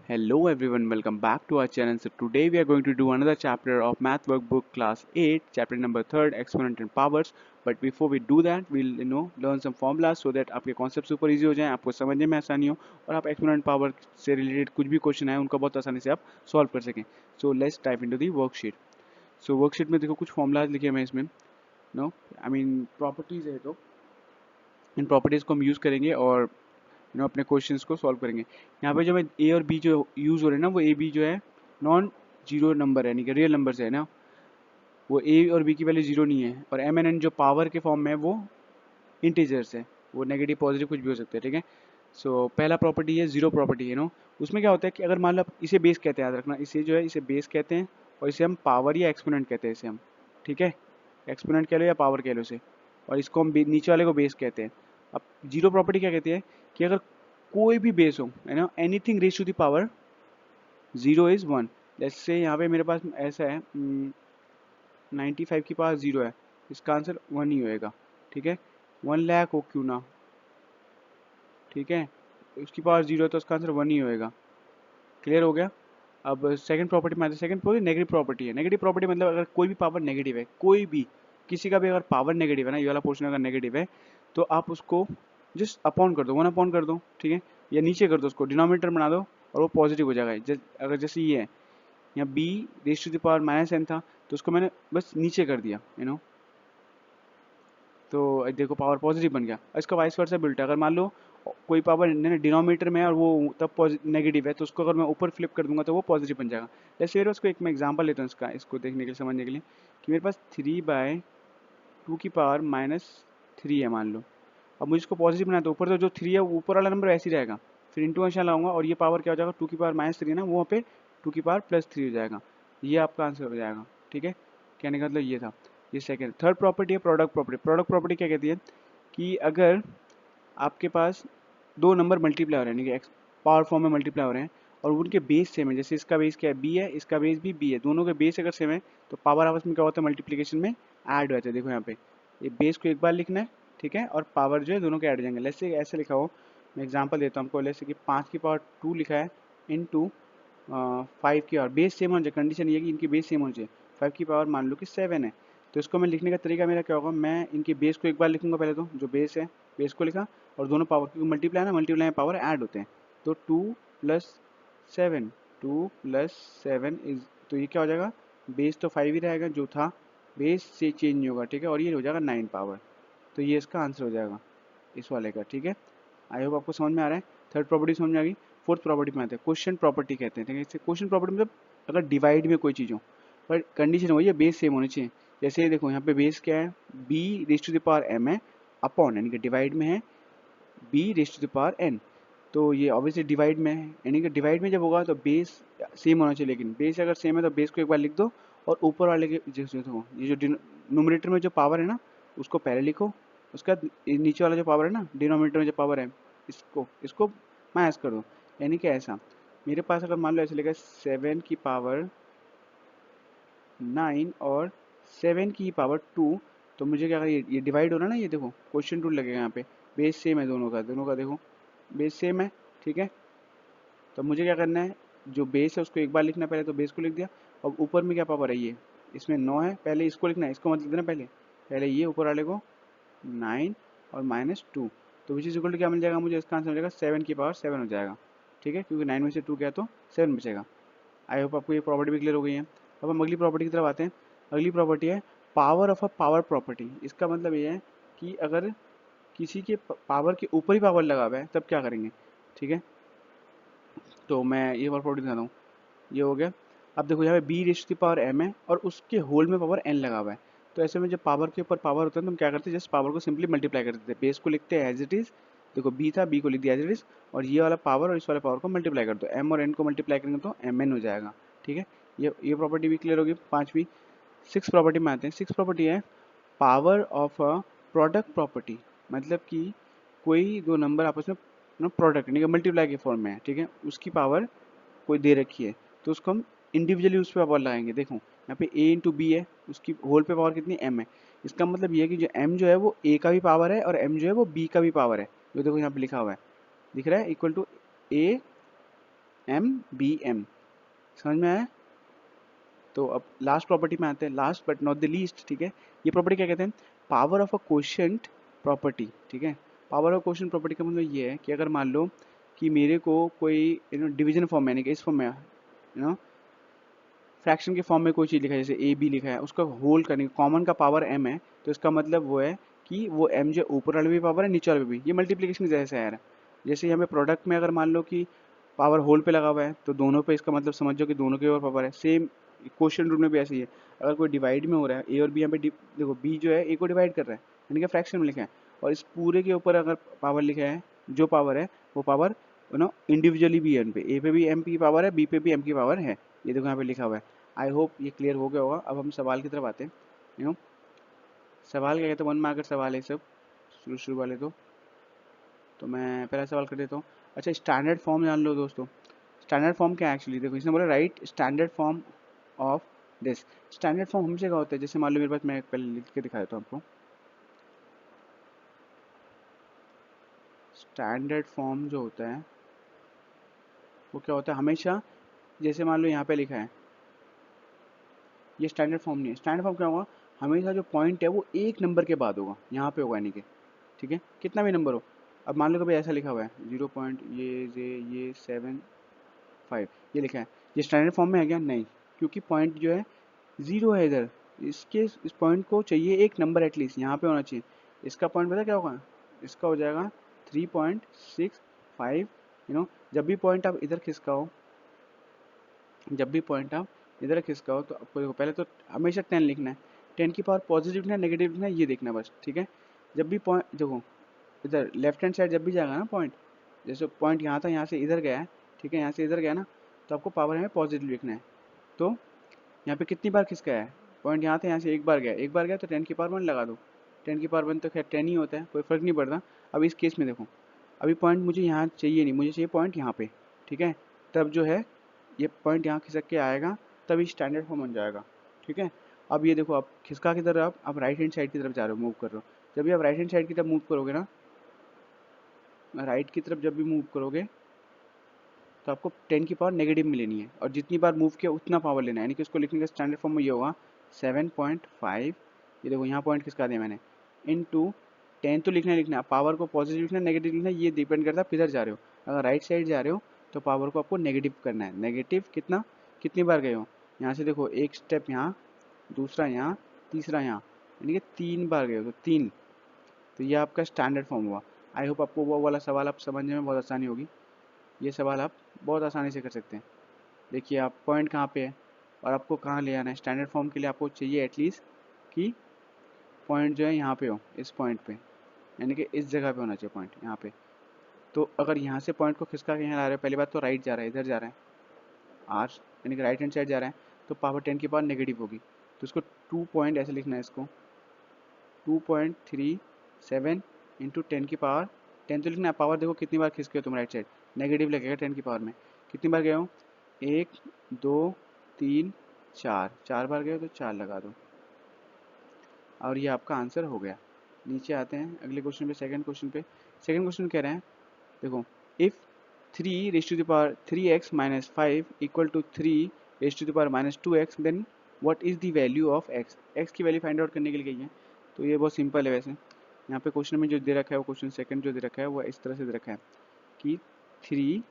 Hello everyone, welcome back to our channel. So today we are going to do another chapter of Math Workbook Class 8, chapter number 3rd, Exponent and Powers. But before we do that, we'll learn some formulas so that आपके concepts super easy हो जाएं, आपको समझने में आसानी हो और आप exponent power से related कुछ भी question आए उनका बहुत आसानी से आप solve कर सकें. So let's dive into the worksheet. So worksheet में देखो कुछ formulas लिखे हैं इसमें. No, I mean properties है तो इन properties को हम use करेंगे और अपने क्वेश्चंस को सॉल्व करेंगे. यहाँ पे जो ए और बी जो यूज हो रहे हैं ना, वो ए बी जो है नॉन जीरो नंबर है, यानी कि रियल नंबर है ना, वो ए और बी की वैल्यू जीरो नहीं है. और एम एन एन जो पावर के फॉर्म में है वो इंटीजर्स है, वो नेगेटिव पॉजिटिव कुछ भी हो सकते हैं. ठीक है. सो पहला प्रॉपर्टी है जीरो प्रॉपर्टी है नो. उसमें क्या होता है कि अगर मान लो आप इसे बेस कहते हैं, याद रखना इसे जो है इसे बेस कहते हैं और इसे हम पावर या एक्सपोनेंट कहते हैं इसे हम. ठीक है, एक्सपोनेंट कह लो या पावर कह लो इसे, और इसको हम नीचे वाले को बेस कहते हैं. अब जीरो प्रॉपर्टी क्या कहती है कि अगर कोई भी बेस हो, है ना, anything raise to the power zero is one. जैसे यहाँ पे मेरे पास ऐसा है 95 की पावर जीरो है, इसका आंसर वन ही होएगा. ठीक है, 1 लाख हो क्यों ना, ठीक है, उसकी पावर जीरो है तो उसका आंसर वन ही होएगा. क्लियर हो गया. अब सेकंड प्रॉपर्टी में आते हैं. सेकंड प्रॉपर्टी नेगेटिव प्रॉपर्टी है. नेगेटिव प्रॉपर्टी मतलब अगर कोई भी पावर नेगेटिव है, कोई भी किसी का भी अगर पावर नेगेटिव है ना, ये वाला पोर्शन अगर नेगेटिव है तो आप उसको जस्ट अपॉन कर दो, वन अपॉन कर दो. ठीक है, या नीचे कर दो, उसको डिनोमिनेटर बना दो और वो पॉजिटिव हो जाएगा. अगर जैसे ये है यहाँ B raise to the power minus N था तो उसको मैंने बस नीचे कर दिया, तो देखो पावर पॉजिटिव बन गया. इसका वाइस वर्सा भी उल्टा, अगर मान लो कोई पावर डिनोमिनेटर में है और वो तब नेगेटिव है तो उसको अगर मैं ऊपर फ्लिप कर दूंगा तो वो पॉजिटिव बन जाएगा. जैसे मेरे उसको एक मैं एग्जांपल लेता हूँ इसका, इसको देखने के लिए, समझने के लिए, कि मेरे पास 3/2 की पावर -3 है मान लो. अब मुझे इसको पॉजिटिव बनाना है तो ऊपर तो जो 3 है वो ऊपर वाला नंबर वैसे ही रहेगा, फिर इंटू का निशान लाऊंगा और ये पावर क्या हो जाएगा, 2 की पावर -3 है ना, वो वहाँ पे 2 की पावर +3 हो जाएगा. ये आपका आंसर हो जाएगा. ठीक है, कहने का मतलब ये था. ये सेकंड. थर्ड प्रॉपर्टी है प्रोडक्ट प्रॉपर्टी. प्रोडक्ट प्रॉपर्टी क्या कहती है कि अगर आपके पास दो नंबर मल्टीप्लाई हो रहे हैं, यानी कि पावर फॉर्म में मल्टीप्लाई हो रहे हैं और उनके बेस सेम है, जैसे इसका बेस क्या है बी है, इसका बेस भी बी है, दोनों के बेस अगर सेम है तो पावर आपस में क्या होता है, मल्टीप्लिकेशन में ऐड हो जाता है. देखो यहाँ पे ये बेस को एक बार लिखना है, ठीक है, और पावर जो है दोनों के ऐड हो जाएंगे. जैसे ऐसे लिखा हो, मैं एग्जाम्पल देता हूँ आपको. जैसे कि 5 की पावर 2 लिखा है इंटू 5 की, और बेस सेम होना चाहिए. कंडीशन ये है कि इनकी बेस सेम होनी चाहिए. 5 की पावर मान लो कि 7 है, तो इसको मैं लिखने का तरीका मेरा क्या होगा, मैं इनके बेस को एक बार लिखूंगा पहले, तो जो बेस है बेस को लिखा और दोनों पावर, क्योंकि मल्टीप्लाई है ना, मल्टीप्लाई में पावर ऐड होते हैं, तो 2+7, 2+7 इज, तो ये क्या हो जाएगा, बेस तो 5 ही रहेगा जो था, बेस से चेंज नहीं होगा. ठीक है, और ये हो जाएगा 9 पावर. तो ये इसका आंसर हो जाएगा इस वाले का. ठीक है, आई होप आपको समझ में आ रहा है. थर्ड प्रॉपर्टी समझ में आ गई. फोर्थ प्रॉपर्टी में आते हैं, क्वेश्चन प्रॉपर्टी कहते हैं. ठीक है, इससे क्वेश्चन प्रॉपर्टी मतलब अगर डिवाइड में कोई चीज़ हो पर कंडीशन वही है, बेस सेम होनी चाहिए. जैसे देखो यहाँ पे बेस क्या है, B raise to the power M है, अपॉन, यानी कि डिवाइड में है B raise to the power N. तो ये ऑब्वियसली डिवाइड में है, यानी कि डिवाइड में जब होगा तो बेस सेम होना चाहिए. लेकिन बेस अगर सेम है तो बेस को एक बार लिख दो और ऊपर वाले के जैसे देखो, ये जो न्यूमरेटर में जो पावर है ना उसको पहले लिखो, उसका नीचे वाला जो पावर है ना डिनोमिनेटर में जो पावर है इसको इसको माइनस कर दो. यानी कि ऐसा मेरे पास अगर मान लो ऐसे लिखा है 7 की पावर 9 और 7 की पावर 2, तो मुझे क्या करें, ये डिवाइड हो रहा है ना, ये देखो क्वेश्चन रूल लगेगा यहाँ पे. बेस सेम है दोनों का देखो बेस सेम है. ठीक है, तो मुझे क्या करना है, जो बेस है उसको एक बार लिखना है, पहले तो बेस को लिख दिया. अब ऊपर में क्या पावर है, ये इसमें 9 है, पहले इसको लिखना है, इसको मत लिख देना पहले, पहले ये ऊपर वाले को 9 और -2, तो विच इज इक्वल टू क्या मिल जाएगा मुझे, इसका आंसर मिल जाएगा 7 की पावर 7 हो जाएगा. ठीक है, क्योंकि 9 में से 2 गया तो 7 बचेगा. आई होप आपको ये प्रॉपर्टी भी क्लियर हो गई है. अब हम अगली प्रॉपर्टी की तरफ आते हैं. अगली प्रॉपर्टी है power of a power property. इसका मतलब ये है कि अगर किसी के पावर के ऊपर ही पावर लगा हुआ है तब क्या करेंगे. ठीक है, तो मैं ये वाला प्रॉपर्टी दिखाता हूँ. ये हो गया. अब देखो यहाँ पे बी रेज की पावर एम है और उसके होल में पावर एन लगा हुआ है, तो ऐसे में जब पावर के ऊपर पावर होता है तो हम क्या करते हैं, जस्ट पावर को सिंपली मल्टीप्लाई कर देते हैं. बेस को लिखते हैं एज इट इज, देखो बी था, बी को लिख दिया एज इट इज, और ये वाला पावर और इस वाले पावर को मल्टीप्लाई कर दो, एम और एन को मल्टीप्लाई करेंगे तो एम एन हो जाएगा. ठीक है, ये प्रॉपर्टी भी क्लियर होगी. पांचवी. सिक्स प्रॉपर्टी में आते हैं. सिक्स प्रॉपर्टी है power of a product property. मतलब कि कोई दो नंबर आपस में प्रोडक्ट यानी कि मल्टीप्लाई के फॉर्म में है, ठीक है, उसकी पावर कोई दे रखी है तो उसको हम इंडिविजुअली उस पर पावर लगाएंगे. देखो यहाँ पे a इंटू बी है, उसकी होल पे पावर कितनी m है. इसका मतलब ये है कि जो m जो है वो a का भी पावर है और m जो है वो b का भी पावर है. जो देखो यहाँ पे लिखा हुआ है, दिख रहा है, इक्वल टू a MBM। समझ में आया? तो अब लास्ट प्रॉपर्टी में आते हैं, last but not the least, ठीक है। ये प्रॉपर्टी क्या कहते हैं? Power of a quotient property, ठीक है। पावर ऑफ क्वोशिएंट प्रॉपर्टी का मतलब ये है कि अगर मान लो कि मेरे को कोई डिवीजन फॉर्म में, यानी कि इस फॉर्म में फ्रैक्शन के फॉर्म में कोई चीज़ लिखा है, जैसे ए बी लिखा है, उसका होल करने कॉमन का पावर m है, तो इसका मतलब वो है कि वो m जो ऊपर वाले भी पावर है, नीचे वाले भी। ये मल्टीप्लिकेशन जैसे है यार। जैसे यहाँ पे प्रोडक्ट में अगर मान लो कि पावर होल पे लगा हुआ है, तो दोनों पे इसका मतलब समझ जाओ कि दोनों के ऊपर पावर है। सेम क्वेश्चन रूल में भी ऐसे ही है। अगर कोई डिवाइड में हो रहा है, ए और बी, यहाँ पे देखो बी जो है ए को डिवाइड कर रहा है, यानी कि फ्रैक्शन में लिखा है, और इस पूरे के ऊपर अगर पावर लिखा है, जो पावर है वो पावर इंडिविजुअली भी है। उन पे ए पे भी एम की पावर है, बी पे भी एम की पावर है। ये देखो यहाँ पे लिखा हुआ है। आई होप ये क्लियर हो गया होगा। अब हम सवाल की तरफ आते हैं। सवाल क्या कहते हैं, 1 मार्कर सवाल है सब, शुरू शुरू वाले तो मैं पहला सवाल कर देता हूँ। अच्छा, स्टैंडर्ड फॉर्म जान लो दोस्तों। स्टैंडर्ड फॉर्म क्या है एक्चुअली? देखो इसने बोला right standard form of this. Standard form हमसे क्या होता है? जैसे मान लो मेरे पास, मैं पहले लिख के दिखा देता हूँ आपको। स्टैंडर्ड फॉर्म जो होता है वो क्या होता है हमेशा, जैसे मान लो यहाँ पे लिखा है, ये स्टैंडर्ड फॉर्म नहीं है। स्टैंडर्ड फॉर्म क्या होगा? हमेशा जो पॉइंट है वो एक नंबर के बाद होगा, यहाँ पे होगा, यानी कि ठीक है, कितना भी नंबर हो। अब मान लो कि भाई ऐसा लिखा हुआ है 0 पॉइंट ये 7 5, ये लिखा है, ये स्टैंडर्ड फॉर्म में है क्या? नहीं, क्योंकि पॉइंट जो है 0 है इधर। इस पॉइंट को चाहिए एक नंबर एटलीस्ट यहाँ पे होना चाहिए। इसका पॉइंट पता क्या होगा? इसका हो जाएगा 3.65। जब भी पॉइंट आप इधर खिसकाओ, जब भी पॉइंट आप इधर खिसकाओ, तो आपको देखो पहले तो हमेशा 10 लिखना है। 10 की पावर पॉजिटिव लिखना है, नेगेटिव लिखना है, ये देखना है बस, ठीक है। जब भी पॉइंट देखो, इधर लेफ्ट हैंड साइड जब भी जाएगा ना पॉइंट, जैसे पॉइंट यहाँ था, यहाँ से इधर गया है, ठीक है, यहाँ से इधर गया ना, तो आपको पावर हमें पॉजिटिव लिखना है। तो यहाँ पे कितनी बार खिसका है पॉइंट? यहाँ था, यहाँ से एक बार गया, एक बार गया तो 10 की पावर 1 लगा दो। 10 की पावर 1 तो खैर 10 ही होता है, कोई फर्क नहीं पड़ता। अब इस केस में देखो, अभी पॉइंट मुझे यहाँ चाहिए नहीं, मुझे चाहिए पॉइंट यहाँ पे, ठीक है। तब जो है ये पॉइंट यहाँ खिसक के आएगा, तभी स्टैंडर्ड फॉर्म बन जाएगा, ठीक है। अब ये देखो, आप खिसका की तरफ, आप राइट हैंड साइड की तरफ जा रहे हो, मूव कर रहे हो। जब भी आप राइट हैंड साइड की तरफ मूव करोगे ना, राइट की तरफ जब भी मूव करोगे, तो आपको 10 की पावर नेगेटिव में लेनी है, और जितनी बार मूव किया उतना पावर लेना है, यानी कि उसको लिखने का स्टैंडर्ड फॉर्म में ये होगा 7.5। ये देखो यहाँ पॉइंट किसका दिया मैंने, इनटू 10 तो लिखना ही लिखना है। पावर को पॉजिटिव लिखना है, नेगेटिव लिखना है, ये डिपेंड करता है आप किधर जा रहे हो। अगर राइट साइड जा रहे हो तो पावर को आपको नेगेटिव करना है। नेगेटिव कितना, कितनी बार गए हो? यहाँ से देखो, एक स्टेप यहाँ, दूसरा यहाँ, तीसरा यहाँ, यानी कि 3 बार गए हो, तो 3। तो ये आपका स्टैंडर्ड फॉर्म हुआ। आई होप आपको वो वाला सवाल आप समझने में बहुत आसानी होगी। ये सवाल आप बहुत आसानी से कर सकते हैं। देखिए आप पॉइंट कहाँ पे है और आपको कहाँ ले आना है। स्टैंडर्ड फॉर्म के लिए आपको चाहिए एटलीस्ट कि पॉइंट जो है यहाँ पे हो, इस पॉइंट पे, यानी कि इस जगह पे होना चाहिए पॉइंट, यहाँ पे। तो अगर यहाँ से पॉइंट को खिसका के यहाँ ला रहे हो, पहली बात तो राइट जा रहा है, इधर जा रहा है आर, यानी कि राइट हैंड साइड जा रहा है, तो पावर 10 की पावर नेगेटिव होगी। तो इसको 2 पॉइंट ऐसे लिखना है, इसको 2.37 इंटू 10 की पावर 10 तो लिखना है। पावर देखो कितनी बार खिसके हो तुम राइट साइड, नेगेटिव लगेगा 10 की पावर में। कितनी बार गए हो? 1 2 3 4, 4 बार गए हो तो 4 लगा दो, और ये आपका आंसर हो गया। नीचे आते हैं अगले क्वेश्चन पे, सेकंड क्वेश्चन पे। सेकंड क्वेश्चन कह रहे हैं, देखो, if 3 raise to the power 3x minus 5 equal to 3 raise to the power minus 2x, then what is the value of x। x की वैल्यू फाइंड आउट करने के लिए गई है। तो ये बहुत सिंपल है वैसे। यहाँ पे क्वेश्चन में जो दे रखा है, वो क्वेश्चन सेकंड जो दे रखा है वो इस तरह से दे रखा है कि 3,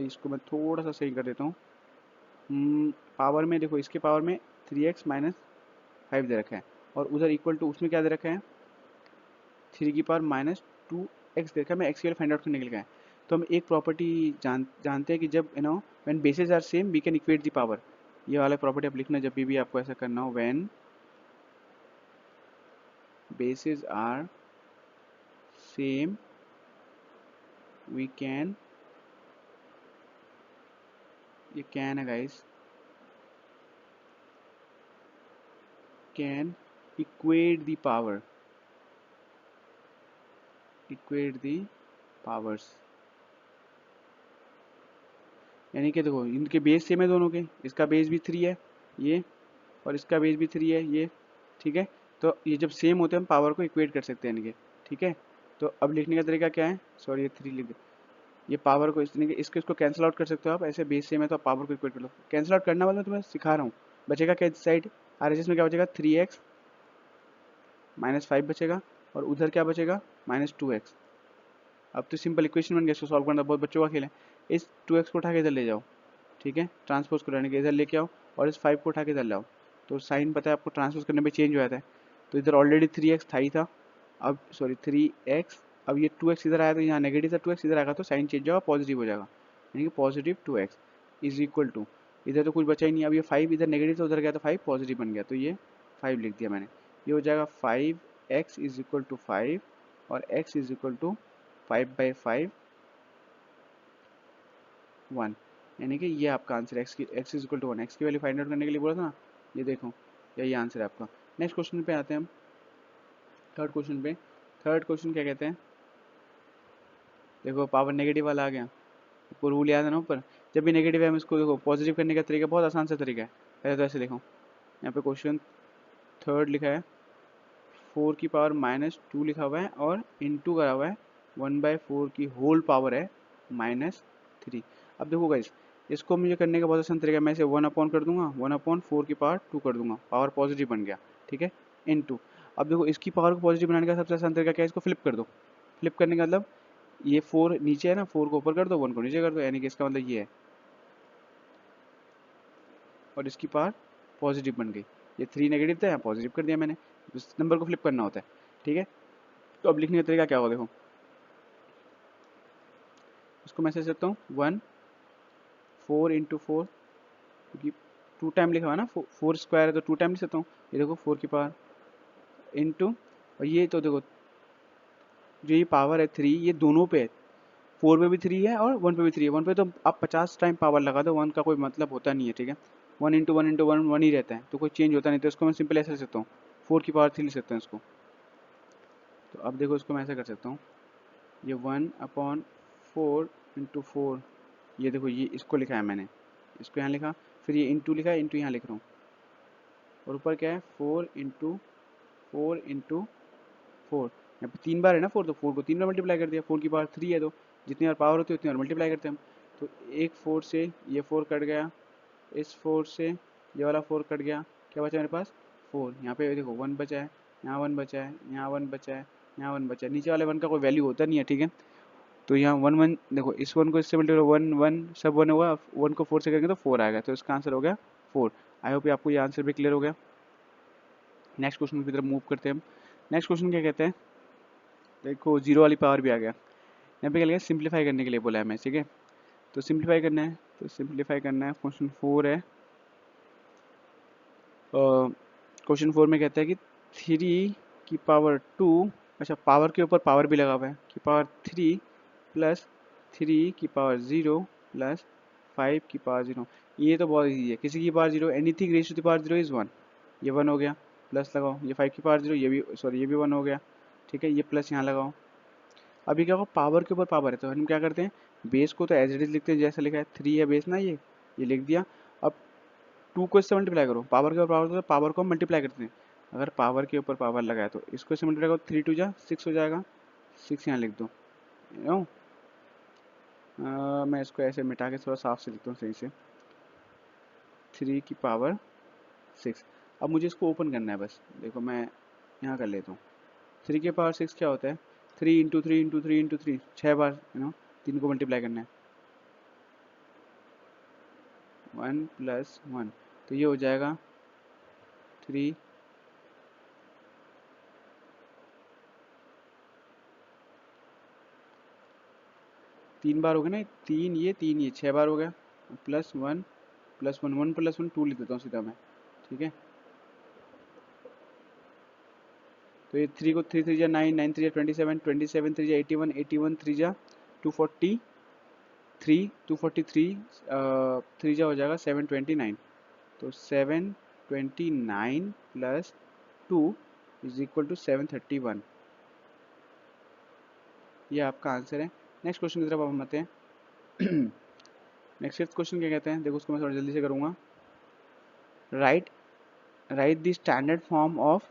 इसको मैं थोड़ा सा सही कर देता हूँ। पावर में देखो, इसके पावर में 3x माइनस 5 दे रखा है, और उधर इक्वल टू उसमें क्या दे रखा है, 3 की पावर माइनस 2x दे रखा है। मैं x की वैल्यू फाइंड आउट करने के लिए गया। तो हम एक प्रॉपर्टी जानते हैं कि जब when bases are same we can equate the power. ये वाला प्रॉपर्टी आप लिखना जब भी आपको ऐसा करना हो, when bases are same we can, ये कैन है guys, can equate the power, equate the powers. यानी कि देखो, इनके बेस सेम है दोनों के, इसका बेस भी 3 है ये, और इसका बेस भी 3 है ये, ठीक है। तो ये जब सेम होते हैं हम पावर को इक्वेट कर सकते हैं इनके, ठीक है। तो अब लिखने का तरीका क्या है, सॉरी ये 3 लिख दे, ये पावर को इस तरीके इसको कैंसिल आउट कर सकते हो आप ऐसे बेस से में, तो आप पावर को इक्वेट कर लो। कैंसिल आउट करना मैं तुम्हें सिखा रहा हूँ। बचेगा क्या इस साइड RHS में क्या बचेगा 3x -5 बचेगा, और उधर क्या बचेगा -2x। अब तो सिंपल इक्वेशन बन गया, इसको सॉल्व करना बहुत बच्चों का खेल है। इस 2x को उठा के इधर ले जाओ, ठीक है, ट्रांसपोज कराने के इधर लेके आओ, और इस 5 को उठा के इधर लाओ, तो साइन पता है आपको ट्रांसपोज करने में चेंज हो जाता है। तो इधर ऑलरेडी 3x था ही था, अब सॉरी 3x, अब ये 2x इधर आया तो यहाँ नेगेटिव था 2x, इधर आएगा तो साइन चेंज होगा, पॉजिटिव हो जाएगा, यानी कि positive 2x is equal to, इधर तो कुछ बचा ही नहीं। अब ये 5 इधर नेगेटिव था उधर गया तो 5 पॉजिटिव बन गया, तो ये 5 लिख दिया मैंने। ये हो जाएगा 5x इज इक्वल टू 5 और x इज इक्वल टू 5/5 1, यानी कि ये आपका आंसर है। x is equal to 1, x की वैल्यू फाइंड आउट करने के लिए बोला था ना, ये देखो यही आंसर है आपका। नेक्स्ट क्वेश्चन पे आते हैं हम, थर्ड क्वेश्चन पे। थर्ड क्वेश्चन क्या कहते हैं, देखो पावर नेगेटिव वाला आ गया, आपको रूल याद है ना ऊपर, जब भी नेगेटिव है हम इसको देखो पॉजिटिव करने का तरीका बहुत आसान सा तरीका है। पहले तो ऐसे देखो, यहाँ पे क्वेश्चन थर्ड लिखा है 4 की पावर -2 लिखा हुआ है और इनटू करा हुआ है 1/4 की होल पावर है -3। अब देखो गाइस, इसको मुझे करने का बहुत आसान तरीका है, मैं इसे 1/4 कर दूंगा, 1/4 की पावर 2 कर दूंगा, पावर पॉजिटिव बन गया, ठीक है, इनटू। अब देखो इसकी पावर को पॉजिटिव बनाने का सबसे आसान तरीका क्या है, इसको फ्लिप कर दो। फ्लिप करने का मतलब ये 4 नीचे है ना, 4 को ऊपर कर दो, 1 को नीचे कर दो, यानी कि इसका मतलब ये है, और इसकी पावर पॉजिटिव बन गई। ये 3 नेगेटिव था, यहाँ पॉजिटिव कर दिया मैंने, इस नंबर को फ्लिप करना होता है, ठीक है। तो अब लिखने का तरीका क्या होगा, देखो इसको मैं ऐसे सकता हूँ 4 क्योंकि 2 टाइम लिखा हुआ है ना, 4 स्क्वायर है तो 2 टाइम लिख सकता हूँ। ये देखो 4 की पावर इनटू, और ये तो देखो जो ये पावर है 3, ये दोनों पे है, 4 पे भी 3 है और 1 पे भी 3 है। 1 पे तो आप 50 टाइम पावर लगा दो, 1 का कोई मतलब होता नहीं है, ठीक है। 1 इंटू 1 इंटू 1 1 ही रहता है, तो कोई चेंज होता नहीं, तो इसको मैं सिंपल ऐसे लिख सकता हूँ 4 की पावर 3 लिख सकता हूँ इसको। तो अब देखो इसको मैं ऐसा कर सकता हूँ, ये 1/4 इंटू 4, ये देखो ये इसको लिखा है मैंने, इसको यहाँ लिखा, फिर ये इंटू लिखा है, इंटू यहाँ लिख रहा हूँ, और ऊपर क्या है 4 इंटू 4, यहाँ पे 3 बार है ना 4, तो 4 को 3 बार मल्टीप्लाई कर दिया, 4 की पावर 3 है, तो जितनी बार पावर होती है उतनी बार मल्टीप्लाई करते हैं हम। तो एक 4 से ये 4 कट गया, इस 4 से ये वाला 4 कट गया, क्या बचा मेरे पास 4, यहाँ पे देखो 1 बचा है, यहाँ 1 बचा है, यहाँ 1 बचा है, यहाँ 1 बचा है, नीचे वाले 1 का कोई वैल्यू होता नहीं है, ठीक है। तो यहाँ 1 1 देखो, इस 1 को इससे मल्टीप्लाई 1 1 सब 1 होगा, 1 को 4 से करेंगे तो 4 आएगा, तो इसका आंसर हो गया 4। आई होप आपको ये आंसर भी क्लियर हो गया। नेक्स्ट क्वेश्चन की तरफ मूव करते हैं हम। नेक्स्ट क्वेश्चन क्या कहते हैं, देखो जीरो वाली पावर भी आ गया, यहाँ पे क्या लिखा है सिंप्लीफाई करने के लिए बोला है मैं, ठीक है। तो सिंप्लीफाई करना है, तो सिंप्लीफाई करना है, क्वेश्चन 4 है। क्वेश्चन 4 में कहता है कि 3 की पावर 2, अच्छा पावर के ऊपर पावर भी लगा हुआ है, की पावर 3 प्लस 3 की पावर 0 प्लस 5 की पावर 0। ये तो बहुत ईजी है, किसी की power 0, anything raise to the power 0 is 1, ये 1 हो गया, प्लस लगाओ, ये 5 की पावर 0, ये भी सॉरी ये भी 1 हो गया, ठीक है, ये प्लस यहाँ लगाओ। अभी क्या होगा, पावर के ऊपर पावर है, तो हम क्या करते हैं, बेस को तो एज इट इज लिखते हैं, जैसा लिखा है 3 है बेस ना, ये लिख दिया। अब 2 को इससे मल्टीप्लाई करो, पावर के ऊपर पावर, तो पावर को हम मल्टीप्लाई करते हैं, अगर पावर के ऊपर पावर लगाया तो इसको इससे मल्टीप्लाई करो, 3 2 जा 6 हो जाएगा, 6 यहाँ लिख दो, नो मैं इसको ऐसे मिटा के थोड़ा साफ से लिखता हूँ सही से, 3 की पावर 6। अब मुझे इसको ओपन करना है बस, देखो मैं यहाँ कर लेता हूँ, 3 के पावर 6 क्या होता है, 3 इंटू 3 इंटू 3 इंटू 3, 6 बार, 3 को मल्टीप्लाई करना है, 1 प्लस 1, तो ये हो जाएगा 3 3 बार हो गया ना, 3 ये 6 बार हो गया, प्लस 1 प्लस 1 1 प्लस 1 2 लिख देता हूँ सीधा मैं, ठीक है। तो ये 3 को 3 3 जा 9 9 3 जा 27 27 3 जा 81 81 3 जा 243 243 3 जा हो जाएगा 729, तो 729 प्लस 2 इज इक्वल टू 731, ये आपका आंसर है। नेक्स्ट क्वेश्चन की तरफ अब हम आते हैं। नेक्स्ट फिफ्थ क्वेश्चन क्या कहते हैं, देखो उसको मैं थोड़ा जल्दी से करूँगा। Right right the standard form of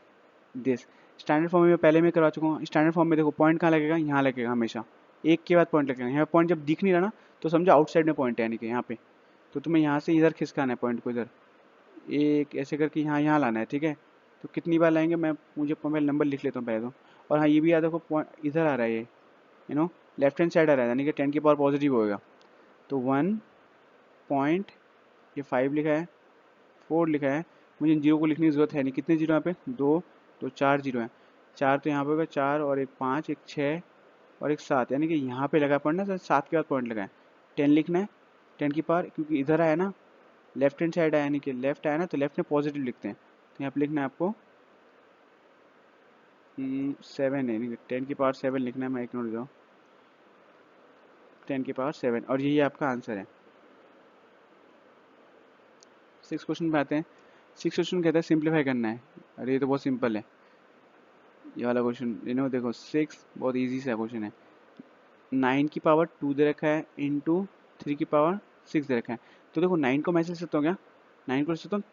this, standard form में पहले मैं करवा चुका हूँ। स्टैंडर्ड फॉर्म में देखो पॉइंट कहाँ लगेगा, यहाँ लगेगा हमेशा, एक के बाद पॉइंट लगेगा। यहाँ पॉइंट जब दिख नहीं रहा ना तो समझो आउटसाइड में पॉइंट है, यानी कि यहाँ पे। तो तुम्हें यहाँ से इधर खिसकाना है पॉइंट को, इधर एक ऐसे करके यहाँ यहाँ लाना है, ठीक है। तो कितनी बार लाएंगे, मुझे पहले नंबर लिख लेता हूँ पहले तो। और हाँ, ये भी याद रखो, पॉइंट इधर आ रहा है ये, लेफ्ट हैंड साइड आ रहा है, यानी कि 10 की पावर पॉजिटिव होएगा। तो 1 पॉइंट, ये 5 लिखा है, 4 लिखा है। मुझे इन जीरो को लिखने की जरूरत है नहीं। कितने जीरो यहाँ पे, 2, तो 4 जीरो हैं। 4 तो यहाँ पे होगा, 4 और एक 5, एक 6 और एक 7, यानी कि यहाँ पे लगा पॉइंट ना, 7 के बाद पॉइंट लगा है। 10 लिखना है, 10 की पावर, क्योंकि इधर आया ना, लेफ्ट हैंड साइड आया, यानी कि लेफ्ट आया ना, तो लेफ्ट में पॉजिटिव लिखते हैं। तो यहाँ पे लिखना है आपको 7 है, यानी कि 10 की पावर 7 लिखना है। मैं एक नोट जाऊँ, 10 की पावर 7, और यही आपका आंसर है। 6 क्वेश्चन पे आते हैं। 6 क्वेश्चन कहता है सिंप्लीफाई करना है। अरे ये तो बहुत सिंपल है ये वाला क्वेश्चन। देखो 6 बहुत इजी सा क्वेश्चन है। 9 की पावर 2 दे रखा है, इंटू 3 की पावर 6 दे रखा है। तो देखो 9 को मैं ऐसे लिख सकता हूँ क्या, 9 को लिख सकता हूँ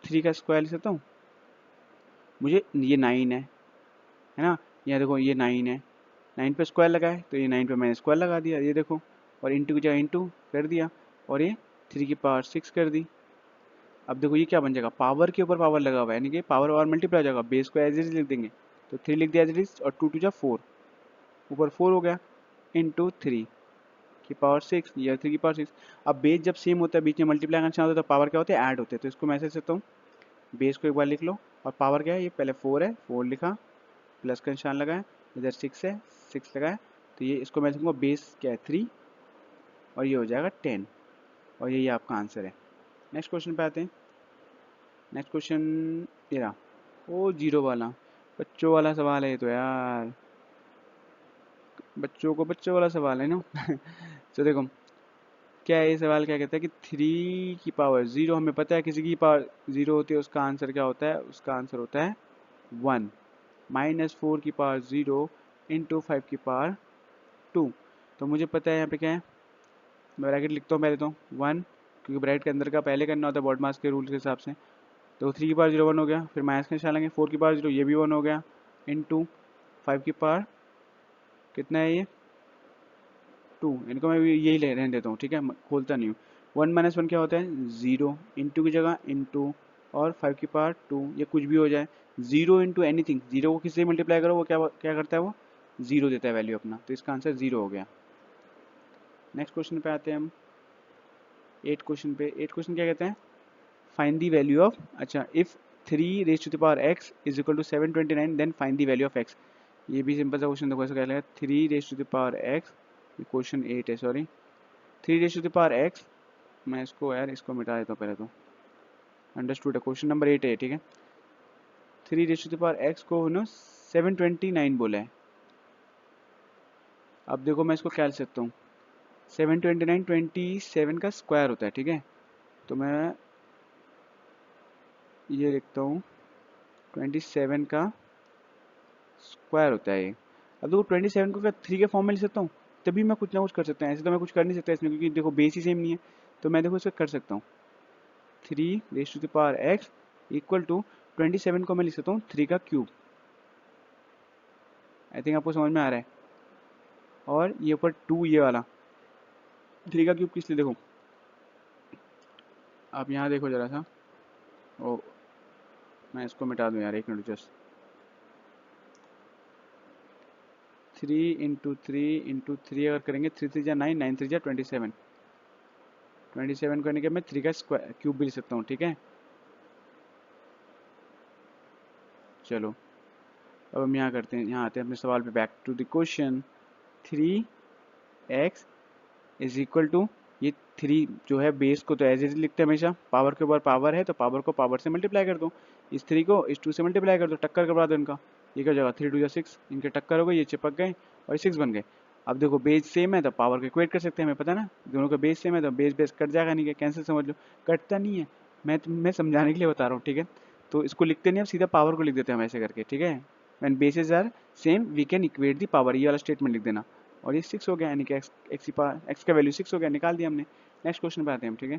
3 का स्क्वायर लिख सकता हूँ। मुझे ये 9 है ना, यहाँ देखो ये 9 है, 9 पे स्क्वायर लगा है, तो ये 9 पे मैंने स्क्वायर लगा दिया, ये देखो। और इंटू की जगह इंटू कर दिया, और ये 3 की पावर 6 कर दी। अब देखो ये क्या बन जाएगा, पावर के ऊपर पावर लगा हुआ है, यानी कि पावर और मल्टीप्लाई हो जाएगा। बेस को एज इट इज लिख देंगे, तो 3 लिख दिया एज इट इज, और 2 टू जा 4, ऊपर 4 हो गया, इंटू 3 की पावर 6 या 3 की पावर 6। अब बेस जब सेम होता है, बीच में मल्टीप्लाई का निशान होता है, तो पावर क्या होते हैं, ऐड होते हैं। तो इसको मैं ऐसे सकता हूँ, बेस को एक बार लिख लो, और पावर क्या है, ये पहले 4 है, 4 लिखा, प्लस का निशान लगाए, इधर 6 है, 6 लगाए। तो ये इसको मैं लिखूँगा, बेस क्या है 3, और ये हो जाएगा 10, और यही आपका आंसर है। नेक्स्ट क्वेश्चन पे आते हैं। नेक्स्ट क्वेश्चन ये रहा, ओ जीरो वाला, बच्चों वाला सवाल है ये तो यार, बच्चों को बच्चों वाला सवाल है ना। तो देखो क्या है ये सवाल, क्या कहता है कि 3 की पावर 0, हमें पता है किसी की पावर 0 होती है, उसका आंसर क्या होता है, उसका आंसर होता है 1, माइनस 4 की पावर 0 इंटू 5 की पावर 2। तो मुझे पता है यहाँ पे क्या है, मैं ब्रैकेट लिखता हूँ पहले तो 1, क्योंकि ब्रैकेट के अंदर का पहले करना होता है बॉड मास के रूल के हिसाब से। तो 3 की पावर 0 1 हो गया, फिर माइनस का निशान लेंगे, 4 की पावर 0 ये भी 1 हो गया, इंटू 5 की पावर कितना है ये 2। इनको मैं भी यही रहने देता हूँ, ठीक है, खोलता नहीं हूँ। 1 माइनस 1 क्या होता है 0, इंटू की जगह इंटू, और 5 की पावर 2, ये कुछ भी हो जाए। 0 इंटू एनीथिंग, 0 को किससे मल्टीप्लाई करो वो क्या क्या करता है, वो 0 देता है वैल्यू अपना, तो इसका आंसर 0 हो गया। नेक्स्ट क्वेश्चन पे आते हैं हम, 8 क्वेश्चन पे। 8 क्वेश्चन क्या कहते हैं, फाइंड द वैल्यू ऑफ, अच्छा, if 3 raise to the power x is equal to 729 then find the value of x। ये भी सिंपल सा क्वेश्चन, देखो ऐसा क्या लगेगा, 3 raise to the power x, ये क्वेश्चन 8 है sorry, 3 raise to the power x, मैं इसको यार इसको मिटा देता हूँ पहले तो, अंडरस्टूड है, क्वेश्चन नंबर 8 है, ठीक है। 3 raise to the power x को 729 बोला है। अब देखो मैं इसको क्या लिख सकता हूँ, 729 27 का स्क्वायर होता है, ठीक है। तो मैं ये लिखता हूँ 27 का स्क्वायर होता है ये। अब देखो 27 को क्या 3 के फॉर्म में लिख सकता हूँ, तभी मैं कुछ ना कुछ कर सकता हूँ। ऐसे तो मैं कुछ कर नहीं सकता इसमें, क्योंकि देखो बेस ही सेम नहीं है। तो मैं देखो इसको कर सकता हूँ, 3 raise to the power x equal to 27 को मैं लिख सकता हूँ 3 का क्यूब। आई थिंक आपको समझ में आ रहा है। और ये ऊपर 2, ये वाला 3 का क्यूब किस लिए, देखो आप यहाँ देखो जरा सा, ओ मैं इसको मिटा दूँ यार, एक मिनट जस्ट, 3 अगर करेंगे, 3 3 जा 9, 9 3 जा 27, 27 करने के मैं 3 का स्क्वायर क्यूब भी लिख सकता हूँ, ठीक है। चलो अब हम यहाँ करते हैं, यहाँ आते हैं अपने सवाल पे, back to the question. 3x is equal to, ये 3 जो है बेस को तो एज इज लिखते हैं हमेशा, पावर के ऊपर पावर है तो पावर को पावर से मल्टीप्लाई कर दो, इस 3 को इस 2 से मल्टीप्लाई कर दो, टक्कर करवा दो इनका, ये क्या हो जाएगा 3 2 जा 6, इनके टक्कर हो गए, ये चिपक गए और ये 6 बन गए। अब देखो बेस सेम है तो पावर को इक्वेट कर सकते हैं, हमें पता है ना, दोनों का बेस सेम है तो बेस बेस कट जाएगा, नहीं क्या कैंसिल, समझ लो कटता नहीं है। मैं समझाने के लिए बता रहा हूँ, ठीक है। तो इसको लिखते नहीं, अब सीधा पावर को लिख देते हैं हम ऐसे करके, ठीक है। When bases are same we can equate the power, ये वाला स्टेटमेंट लिख देना। और ये 6 हो गया, यानी कि एक्स का वैल्यू 6 हो गया, निकाल दिया हमने। नेक्स्ट क्वेश्चन पे आते हैं हम, ठीक है।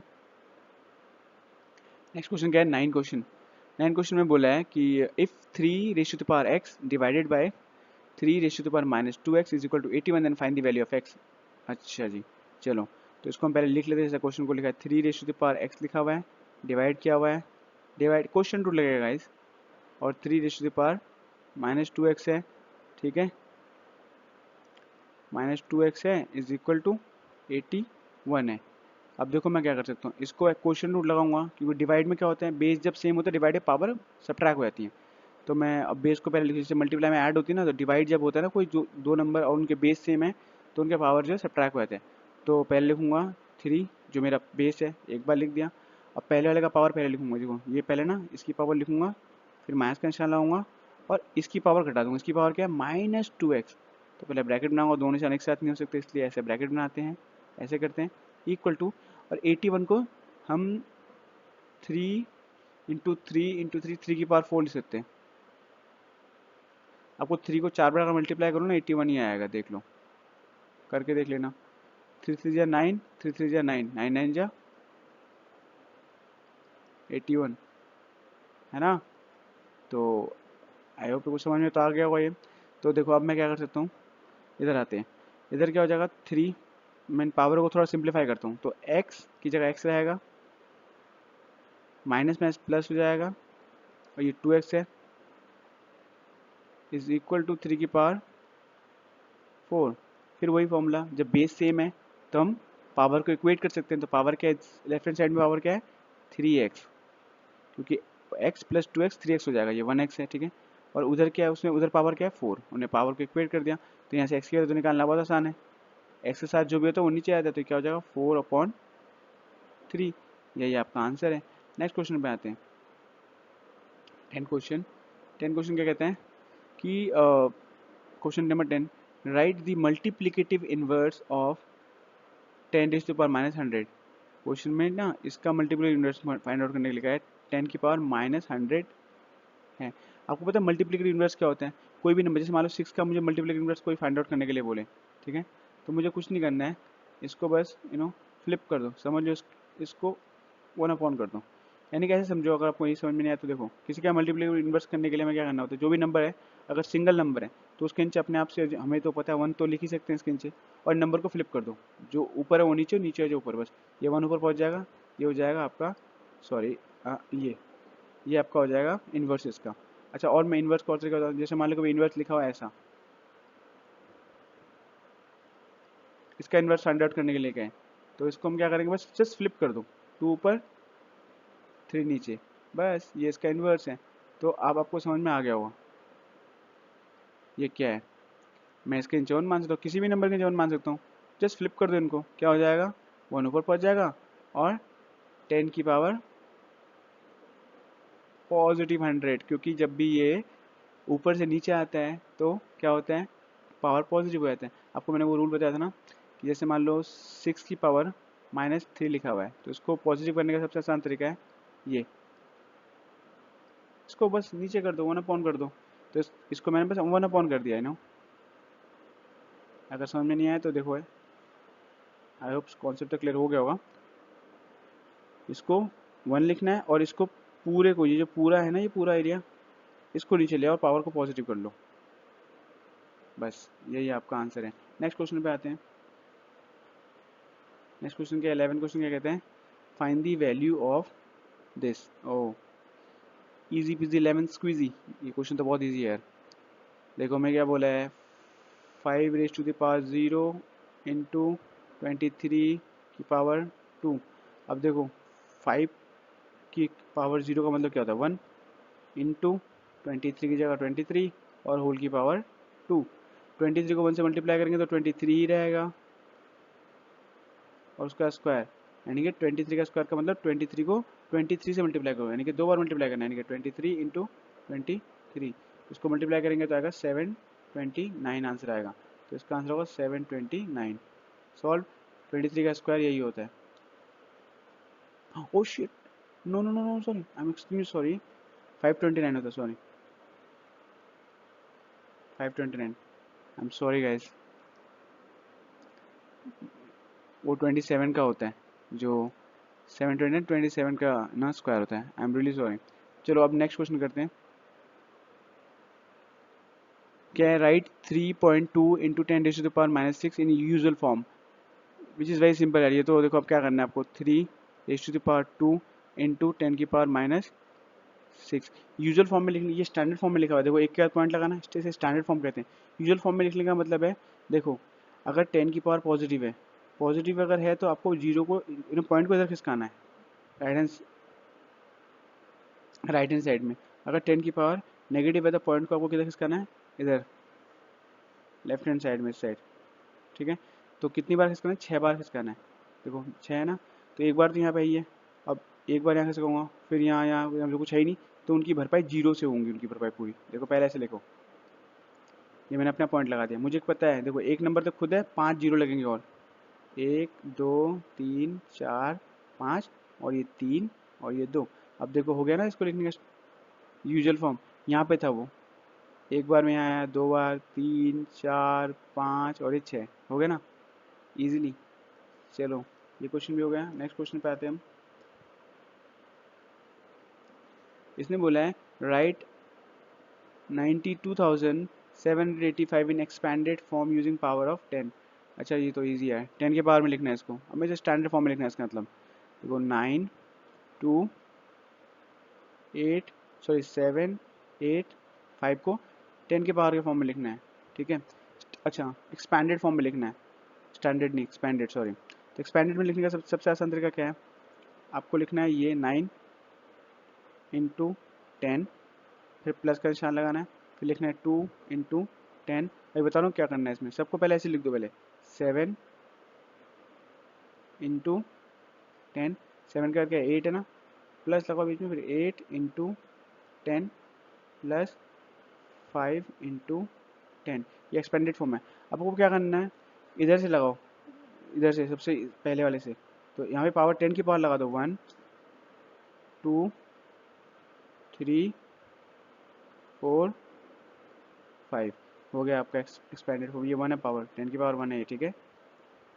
नेक्स्ट क्वेश्चन क्या है, 9 क्वेश्चन में बोला है कि if 3 raise to the power x divided by 3 raise to the power -2x is equal to 81 and find the value of x। अच्छा जी, चलो तो इसको हम पहले लिख लेते हैं। जैसे क्वेश्चन को लिखा है 3 raise to the power x लिखा हुआ है, डिवाइड किया हुआ है, डिवाइड क्वेश्चन रूल लगेगा गाइस, और 3 raise to the power -2x है, ठीक है, -2x है इज इक्वल टू 81 है। अब देखो मैं क्या कर सकता हूँ, इसको एक क्वेश्चन रूल लगाऊंगा, क्योंकि डिवाइड में क्या होता है, बेस जब सेम होता है डिवाइड पावर सब्ट्रैक्ट हो जाती है। तो मैं अब बेस को पहले लिख, जैसे मल्टीप्लाई में ऐड होती है ना, तो डिवाइड जब होता है ना कोई जो दो नंबर और उनके बेस सेम है तो उनके पावर जो है सब्ट्रैक्ट हो जाते हैं। तो पहले लिखूंगा 3 जो मेरा बेस है, एक बार लिख दिया। अब पहले वाले का पावर पहले लिखूंगा, देखो ये पहले ना इसकी पावर लिखूंगा, फिर माइनस का निशान लगाऊंगा और इसकी पावर घटा दूंगा। इसकी पावर क्या है, -2x। तो पहले ब्रैकेट बनाऊंगा, दोनों निशान एक साथ नहीं हो सकते, इसलिए ऐसे ब्रैकेट बनाते हैं, ऐसे करते हैं, इक्वल टू, और 81 को हम 3 की पावर 4 लिख सकते हैं। आपको 3 को 4 बार अगर मल्टीप्लाई करो ना 81 ही आएगा, देख लो, करके देख लेना। 3 3 जा 9, 3 3 जा 9, 9 9 जा 81, है ना। तो आई होप कुछ समझ में तो आ गया होगा ये। तो देखो अब मैं क्या कर सकता हूँ, इधर आते हैं, इधर क्या हो जाएगा 3, मैं पावर को थोड़ा सिंप्लीफाई करता हूँ, तो x की जगह x रहेगा, माइनस में प्लस हो जाएगा, और ये 2x है इज इक्वल टू 3 की पावर 4। फिर वही फॉर्मूला, जब बेस सेम है तो हम पावर को इक्वेट कर सकते हैं। तो पावर क्या है, लेफ्ट हैंड साइड में पावर क्या है 3x, क्योंकि x प्लस 2x 3x हो जाएगा, ये 1x है, ठीक है। और उधर क्या है, उसमें उधर पावर क्या है 4, उन्हें पावर को इक्वेट कर दिया। तो यहाँ से x की वैल्यू तो निकालना बहुत आसान है, x के साथ जो भी होता है वो नीचे आ जाता है, तो क्या हो जाएगा 4/3। यही आपका आंसर है। नेक्स्ट क्वेश्चन पे आते हैं, 10 क्वेश्चन। 10 क्वेश्चन क्या कहते हैं कि question number 10, right the multiplicative inverse of 10⁻100। Question में ना इसका मल्टीप्लिकेटिव इनवर्स फाइंड आउट करने के लिए लिखा है 10⁻100 है। आपको पता है मल्टीप्लिकेटिव इनवर्स क्या होता है, कोई भी नंबर, जैसे मान लो 6 का मुझे मल्टीप्लिकेटिव इनवर्स कोई फाइंड आउट करने के लिए बोले, ठीक है, तो मुझे कुछ नहीं करना है, इसको बस फ्लिप कर दो, समझ लो इसको 1/, कर दो। यानी कैसे समझो, अगर आपको ये समझ में नहीं आया तो देखो, किसी का मल्टीप्लिकेटिव इन्वर्स करने के लिए हमें क्या करना होता है, जो भी नंबर है अगर सिंगल नंबर है तो उसके नीचे अपने आप से, हमें तो पता है 1 तो लिख ही सकते हैं इसके नीचे, और नंबर को फ्लिप कर दो, जो ऊपर है वो नीचे, नीचे है जो ऊपर, बस ये 1 ऊपर पहुंच जाएगा, ये हो जाएगा आपका, सॉरी, ये आपका हो जाएगा इन्वर्स इसका। अच्छा, और मैं इन्वर्स कौन से करता हूँ, जैसे मान लो कभी इन्वर्स लिखा हुआ है ऐसा, इसका इन्वर्स फाइंड आउट करने के लिए क्या है, तो इसको हम क्या करेंगे, बस जस्ट फ्लिप कर दो, 2 ऊपर 3 नीचे, बस ये इसका इन्वर्स है। तो अब आपको समझ में आ गया होगा ये क्या है। मैं इसके नीचे 1 मान सकता हूँ, किसी भी नंबर के नीचे 1 मान सकता हूँ, जस्ट फ्लिप कर दो इनको, क्या हो जाएगा 1 ऊपर पहुँच जाएगा, और 10 की पावर +100, क्योंकि जब भी ये ऊपर से नीचे आता है तो क्या होता है, पावर पॉजिटिव हो जाता है। आपको मैंने वो रूल बताया था ना, कि जैसे मान लो 6 की पावर -3 लिखा हुआ है, तो इसको पॉजिटिव करने का सबसे आसान तरीका है ये, इसको बस नीचे कर दो, 1/, कर दो। तो इसको मैंने बस 1/, कर दिया है ना। अगर समझ में नहीं आया तो देखो है, आई होप कॉन्सेप्ट क्लियर हो गया होगा। इसको 1 लिखना है, और इसको पूरे को, ये जो पूरा है ना, ये पूरा एरिया, इसको नीचे ले और पावर को पॉजिटिव कर लो, बस यही आपका आंसर है। नेक्स्ट क्वेश्चन पे आते हैं। नेक्स्ट क्वेश्चन के 11 क्वेश्चन क्या कहते हैं, find the value of this. Oh easy peasy lemon squeezy, ये क्वेश्चन तो बहुत इजी है यार। देखो मैं क्या बोला है, 5 raised to the power 0 into 23 की पावर 2। अब देखो 5 की पावर 0 का मतलब क्या होता है 1, इंटू 23 की जगह 23, और होल की पावर 2। 23 को 1 से मल्टीप्लाई करेंगे तो 23 ही रहेगा, और उसका स्क्वायर, यानी कि 23 का स्क्वायर का मतलब 23 को 23 से मल्टीप्लाई करो, यानी कि 2 बार मल्टीप्लाई करना है, यानी कि 23 इंटू 23, इसको मल्टीप्लाई करेंगे तो आएगा 729 आंसर आएगा। तो इसका आंसर होगा 729। सॉल्व। 23 का स्क्वायर यही होता है। Oh shit, no no no no, sorry, I am extremely sorry, 529 होता है, sorry 529, I am sorry guys, वो 27 का होता है, जो 727 का ना स्क्वायर होता है, आई एम रियली सॉरी। चलो अब नेक्स्ट क्वेश्चन करते हैं। क्या है, right 3.2 into 10⁻⁻⁶ in usual form, which is very simple है। ये तो देखो अब क्या करना है आपको, 3⁻² इंटू 10⁻⁻⁶ यूजुअल फॉर्म में लिखने, ये स्टैंडर्ड फॉर्म में लिखा हुआ है, देखो एक के बाद पॉइंट लगाना है, इसे स्टैंडर्ड फॉर्म कहते हैं। यूजुअल फॉर्म में लिखने का मतलब है, देखो अगर 10 की पावर पॉजिटिव है, पॉजिटिव अगर है तो आपको जीरो को, पॉइंट को इधर खिसकाना है, राइट हैंड साइड में। अगर 10 की पावर नेगेटिव है तो पॉइंट को आपको किधर खिसकाना है, इधर लेफ्ट हैंड साइड में, इस साइड, ठीक है। तो कितनी बार खिसकाना है, 6 बार खिसकाना है, देखो 6 है ना, तो एक बार तो यहाँ पे ही है, अब एक बार यहाँ खिसकाऊंगा, फिर यहाँ कुछ है ही नहीं, तो उनकी भरपाई जीरो से होंगी, उनकी भरपाई पूरी। देखो पहले ऐसे लिखो, ये मैंने अपना पॉइंट लगा दिया, मुझे पता है, देखो एक नंबर तक खुद है, 5 जीरो लगेंगे और 1 2 3 4 5 और ये 3 और ये 2। अब देखो हो गया ना इसको लिखने का यूजुअल फॉर्म, यहाँ पे था वो, एक बार में यहाँ आया, 2 बार, 3 4 5 और ये 6, हो गया ना इजीली। चलो ये क्वेश्चन भी हो गया, नेक्स्ट क्वेश्चन पे आते हैं हम। इसने बोला है right 92,785 in expanded form using power of 10। अच्छा ये तो इजी है, 10 के पावर में लिखना है इसको, हमें जो स्टैंडर्ड फॉर्म में लिखना है इसका मतलब, देखो 9 2 8 सॉरी 7 8 5 को 10 के पावर के फॉर्म में लिखना है, ठीक है। अच्छा एक्सपैंडेड फॉर्म में लिखना है, स्टैंडर्ड नहीं एक्सपैंडेड, सॉरी। तो एक्सपैंडेड में लिखने का सबसे आसान तरीका क्या है, आपको लिखना है ये 9 इंटू 10, फिर प्लस का निशान लगाना है, फिर लिखना है 2 इंटू 10। मैं बता रहा हूँ क्या करना है इसमें, सबको पहले ऐसे लिख दो, पहले 7 इंटू 10, 7 करके 8 है ना, प्लस लगाओ बीच में, फिर 8 इंटू 10 प्लस 5 इंटू 10, ये एक्सपेंडेड फॉर्म है। आपको क्या करना है, इधर से लगाओ, इधर से सबसे पहले वाले से, तो यहाँ पे पावर 10 की पावर लगा दो, 1 2 3 4 5, हो गया आपका एक्सपेंडेड फॉर्म। ये 1 है, पावर 10 की पावर 1 है ये, ठीक है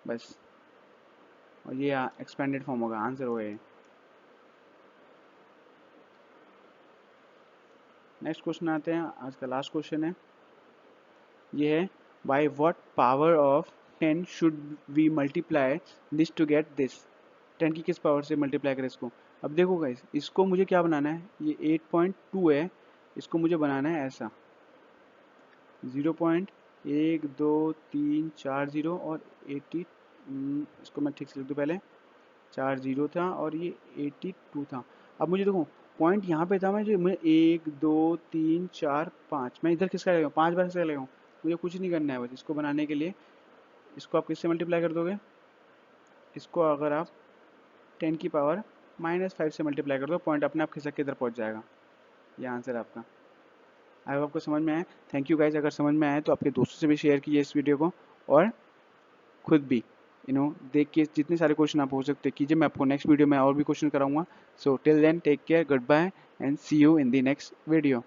बस, और ये एक्सपेंडेड फॉर्म होगा, आंसर हो गया। नेक्स्ट क्वेश्चन आते हैं, आज का लास्ट क्वेश्चन है, ये है by what power of 10 should we multiply this to get this. 10 की किस पावर से मल्टीप्लाई करें इसको। अब देखो गाइस, इसको मुझे क्या बनाना है, ये 8.2 है, इसको मुझे बनाना है ऐसा 0.1234 और 80, इसको मैं ठीक से लिख दूँ पहले, 4 जीरो था और ये 82 था। अब मुझे देखो पॉइंट यहाँ पे था, मैं जो मैं 1 2 3 4 5, मैं इधर किसका लगाऊँ, 5 बार किसका लगाऊँ, मुझे कुछ नहीं करना है बस इसको बनाने के लिए। इसको आप किससे मल्टीप्लाई कर दोगे, इसको अगर आप 10 की पावर -5 से मल्टीप्लाई कर दो, पॉइंट अपने आप खिसक के इधर पहुँच जाएगा। ये आंसर आपका। आई होप आपको समझ में आया। थैंक यू गाइज, अगर समझ में आया तो आपके दोस्तों से भी शेयर कीजिए इस वीडियो को, और खुद भी देख के जितने सारे क्वेश्चन आप हो सकते कीजिए। मैं आपको नेक्स्ट वीडियो में और भी क्वेश्चन कराऊंगा। So till then take care, good bye and see you in the next video.